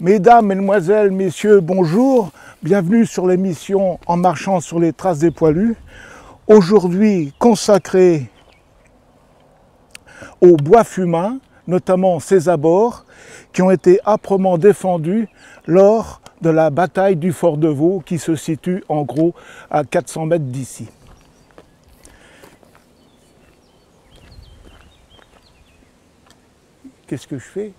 Mesdames, Mesdemoiselles, Messieurs, bonjour. Bienvenue sur l'émission En marchant sur les traces des poilus. Aujourd'hui consacrée au bois fumain, notamment ses abords, qui ont été âprement défendus lors de la bataille du Fort de Vaux, qui se situe en gros à 400 mètres d'ici. Qu'est-ce que je fais ?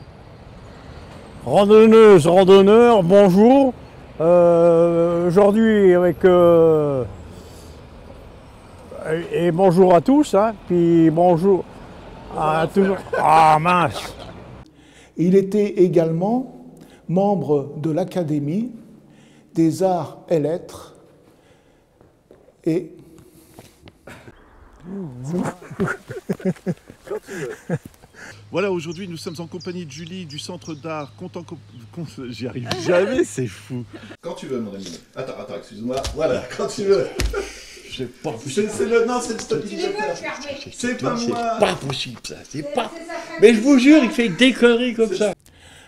Randonneuse, randonneur, bonjour. Aujourd'hui avec et bonjour à tous, hein, puis bonjour à toujours. Ah mince. Il était également membre de l'Académie des Arts et Lettres et Voilà, aujourd'hui nous sommes en compagnie de Julie du Centre d'art J'y arrive jamais, c'est fou. Quand tu veux, mon ami. Attends, excuse-moi. Voilà, quand tu veux. C'est pas C'est le stabilisateur. C'est pas moi. pas possible ça, c'est pas. Mais je vous jure, il fait décorer comme ça.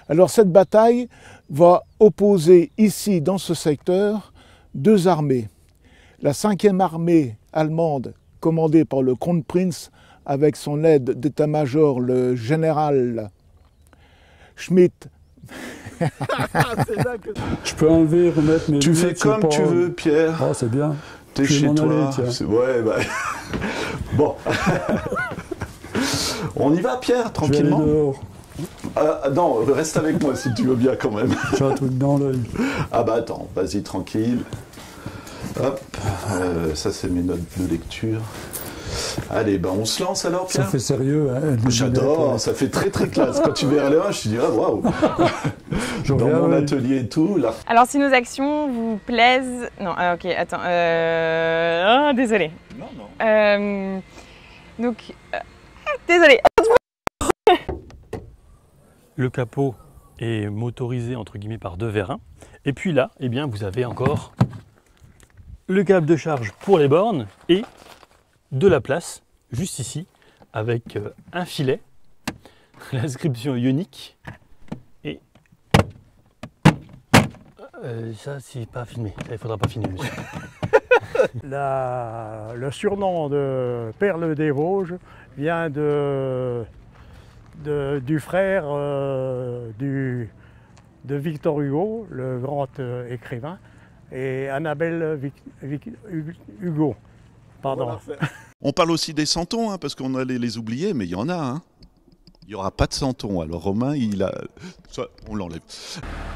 alors cette bataille va opposer ici, dans ce secteur, deux armées. La 5e armée allemande, commandée par le Kronprinz, avec son aide d'état-major, le général Schmidt. Je peux enlever, remettre mes Tu fais lunettes, c'est comme pas- tu veux, Pierre. Oh, c'est bien. T'es Je vais chez m'en toi. aller, tiens. Ouais, bah. Bon. On y va, Pierre, Je vais aller tranquillement. dehors. Non, reste avec moi si tu veux bien quand même. J'ai un truc dans l'œil. Ah bah attends, vas-y, tranquille. Hop, ça c'est mes notes de lecture. Allez, bah on se lance alors, Ça Pierre. fait sérieux, hein. les J'adore, lunettes, ça fait très très classe. Quand tu verras les mains, je te dis, ah waouh. Je Dans reviens, mon ouais. atelier et tout, là. Alors si nos actions vous plaisent... Non, ok, attends. Désolée. Non. Désolée. Le capot est motorisé entre guillemets par deux vérins. Et puis là, eh bien, vous avez encore le câble de charge pour les bornes et de la place juste ici avec un filet, l'inscription ionique et ça c'est pas filmé, ça, il faudra pas filmer monsieur. Le surnom de Perle des Vosges vient du frère de Victor Hugo, le grand écrivain, et Annabelle Hugo. Pardon. On parle aussi des santons, hein, parce qu'on allait les oublier, mais il y en a. Hein. Il n'y aura pas de santon. Alors Romain, ça, on l'enlève.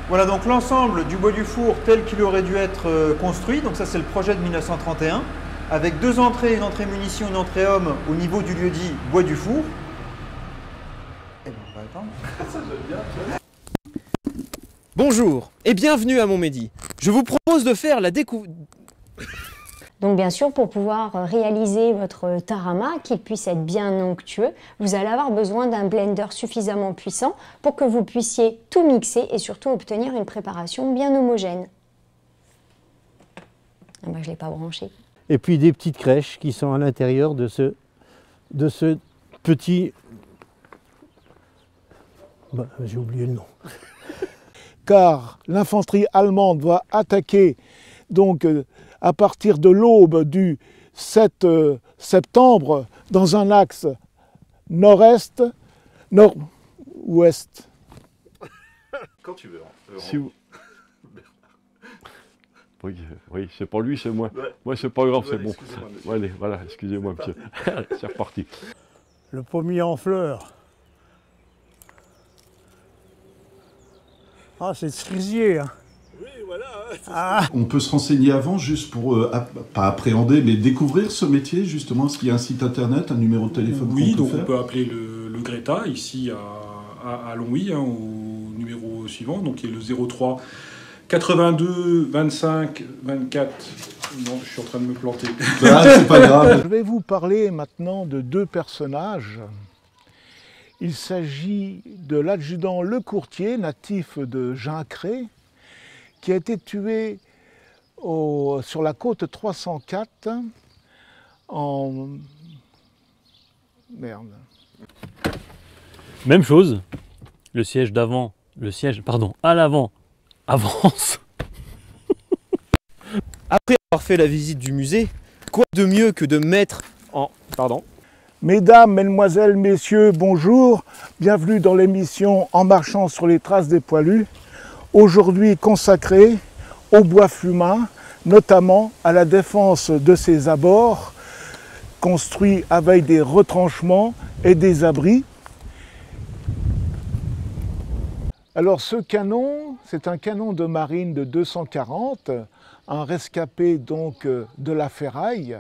Voilà donc l'ensemble du bois du four tel qu'il aurait dû être construit. Donc ça c'est le projet de 1931, avec deux entrées, une entrée munitions, une entrée homme au niveau du lieu-dit bois du four. Et ben on va attendre. Bonjour et bienvenue à Montmédy. Je vous propose de faire la découverte... Donc bien sûr, pour pouvoir réaliser votre tarama, qu'il puisse être bien onctueux, vous allez avoir besoin d'un blender suffisamment puissant pour que vous puissiez tout mixer et surtout obtenir une préparation bien homogène. Ah bah, je ne l'ai pas branché. Et puis des petites crèches qui sont à l'intérieur de ce petit... Bah, j'ai oublié le nom. Car l'infanterie allemande va attaquer donc à partir de l'aube du 7 septembre dans un axe nord-est, nord-ouest. Quand tu veux. Si vous... Oui, c'est pas lui, c'est moi. Ouais. Moi, c'est pas grave, c'est bon. Ouais, allez, voilà, excusez-moi, monsieur. C'est reparti. Le pommier en fleurs. Ah, c'est cerisier, hein. Oui, voilà. Ah. On peut se renseigner avant, juste pour, pas appréhender, mais découvrir ce métier, justement. Est-ce qu'il y a un site internet, un numéro de téléphone? Oui, qu'on donc peut on faire peut appeler le Greta, ici à Longwy, hein, au numéro suivant, donc qui est le 03 82 25 24. Non, je suis en train de me planter. Ah, c'est pas grave. Je vais vous parler maintenant de deux personnages. Il s'agit de l'adjudant Lecourtier, natif de Gincré, qui a été tué sur la côte 304 en... Merde. Même chose, le siège d'avant le siège, pardon, à l'avant avance. Après avoir fait la visite du musée, quoi de mieux que de mettre en... Pardon. Mesdames, Mesdemoiselles, Messieurs, bonjour. Bienvenue dans l'émission En marchant sur les traces des poilus. Aujourd'hui consacrée au bois flumin, notamment à la défense de ses abords, construits avec des retranchements et des abris. Alors ce canon, c'est un canon de marine de 240, un rescapé donc de la ferraille,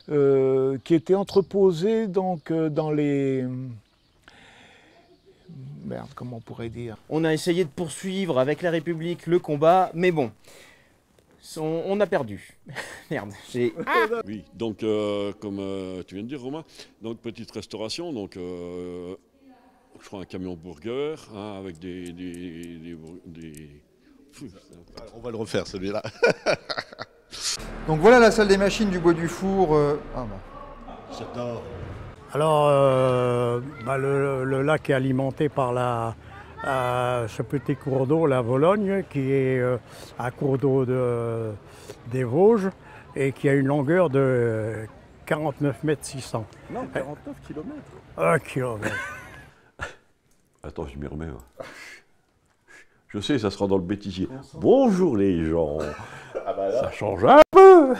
qui était entreposé donc dans les... Merde, comment on pourrait dire? On a essayé de poursuivre avec la République le combat, mais bon, on a perdu. Merde, j'ai... Oui, donc comme tu viens de dire, Romain, donc petite restauration, donc je crois un camion burger hein, avec des... On va le refaire celui-là. Donc voilà la salle des machines du bois du four. J'adore. Alors, le lac est alimenté par ce petit cours d'eau, la Vologne, qui est un cours d'eau des Vosges et qui a une longueur de 49 mètres 600. Non, 49 km. 1 km. Attends, je m'y remets. Je sais, ça sera dans le bêtisier. Bonjour les gens. Ah bah là. Ça change un peu.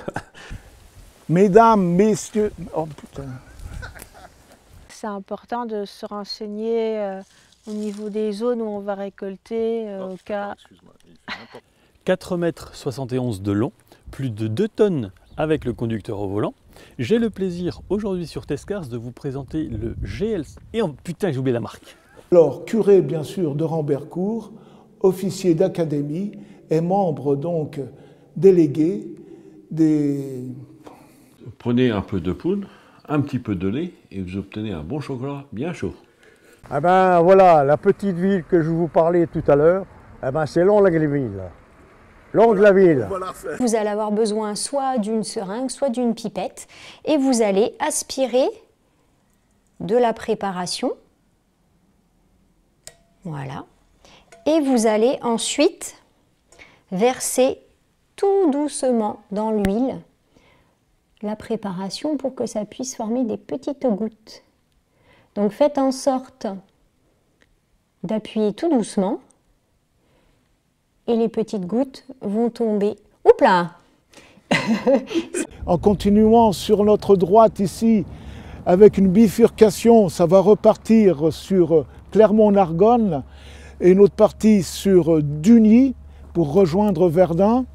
Mesdames, Messieurs... Oh putain. C'est important de se renseigner au niveau des zones où on va récolter au cas... 4,71 m de long, plus de 2 tonnes avec le conducteur au volant. J'ai le plaisir aujourd'hui sur Tescars de vous présenter le GLC. Et putain, j'ai oublié la marque. Alors, curé bien sûr de Rambercourt, officier d'académie et membre donc délégué des... Prenez un peu de poudre, un petit peu de lait et vous obtenez un bon chocolat bien chaud. Ah ben voilà, la petite ville que je vous parlais tout à l'heure, eh ben, c'est Longlaville. Longlaville. Vous allez avoir besoin soit d'une seringue, soit d'une pipette, et vous allez aspirer de la préparation. Voilà. Et vous allez ensuite verser tout doucement dans l'huile la préparation pour que ça puisse former des petites gouttes. Donc faites en sorte d'appuyer tout doucement et les petites gouttes vont tomber. Oups là! En continuant sur notre droite ici, avec une bifurcation, ça va repartir sur Clermont-Argonne et une autre partie sur Dugny pour rejoindre Verdun.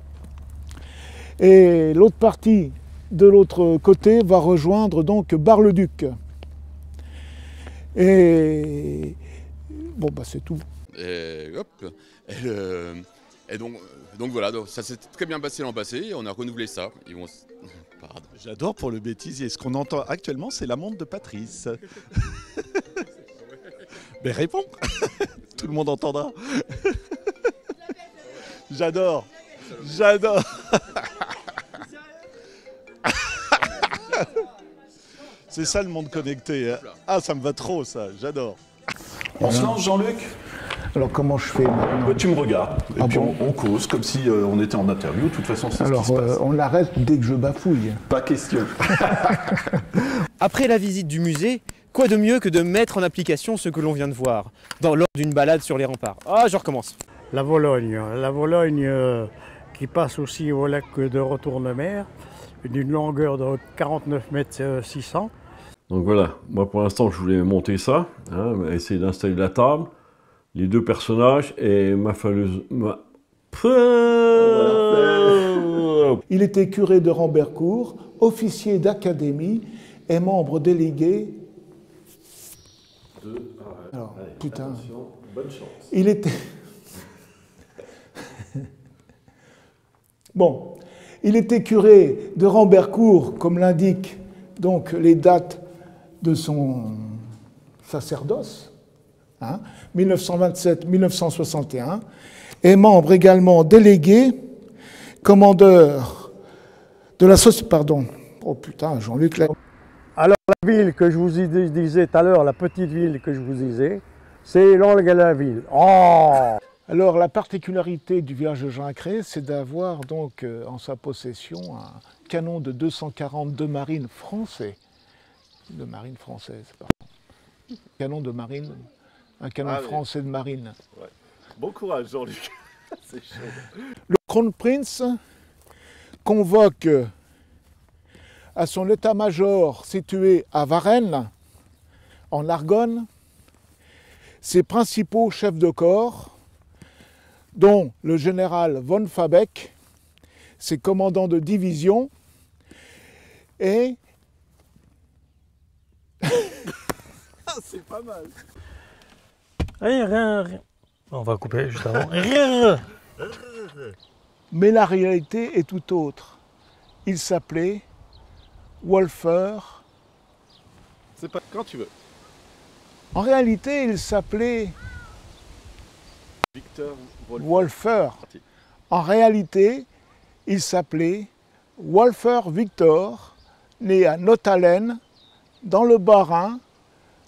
Et l'autre partie de l'autre côté va rejoindre donc Bar-le-Duc. Et bon, bah c'est tout. Et hop. Et donc voilà, donc ça s'est très bien passé l'an passé, on a renouvelé ça. Ils vont... Pardon. J'adore pour le bêtisier. Ce qu'on entend actuellement, c'est la montre de Patrice. Mais réponds. Tout le monde entendra. J'adore. J'adore. C'est ça le monde connecté. Hein. Ah, ça me va trop ça, j'adore. On se lance, Jean-Luc? Alors comment je fais maintenant? Tu me regardes, et puis on cause, comme si on était en interview. De toute façon, c'est ce qui se passe. On l'arrête dès que je bafouille. Pas question. Après la visite du musée, quoi de mieux que de mettre en application ce que l'on vient de voir lors d'une balade sur les remparts? Ah, je recommence. La Vologne qui passe aussi au lac de Retourne-Mer, d'une longueur de 49 mètres 600. Donc voilà, moi pour l'instant je voulais monter ça, hein, essayer d'installer la table, les deux personnages et ma falleuse... Il était curé de Rambercourt, officier d'académie et membre délégué... Alors, putain... Bonne chance. Il était... Bon, il était curé de Rambercourt, comme l'indiquent donc les dates de son sacerdoce, hein, 1927-1961, et membre également délégué, commandeur de la société... Pardon, oh putain, Jean-Luc... Alors la ville que je vous disais tout à l'heure, la petite ville que je vous disais, C'est l'Olgue de la ville. Oh! Alors la particularité du village de Gincré, c'est d'avoir donc en sa possession un canon de 240 de marine français. De marine française, pardon. Canon de marine, un canon français de marine. Ouais. Bon courage Jean-Luc. C'est chaud. Le Kronprinz convoque à son état-major situé à Varennes, en Argonne, ses principaux chefs de corps, dont le général von Fabeck, ses commandants de division, et... C'est pas mal. Rien. On va couper juste avant. Mais la réalité est tout autre. Il s'appelait Wolfer. C'est pas quand tu veux. En réalité, il s'appelait Victor Wolfer. En réalité, il s'appelait Wolfer Victor, né à Nottalen, dans le Bas-Rhin,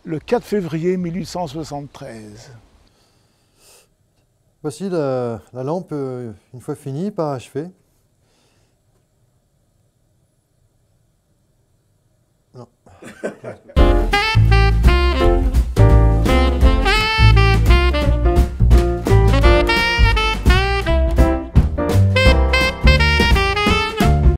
le 4 février 1873. Voici la lampe, une fois finie, parachevée.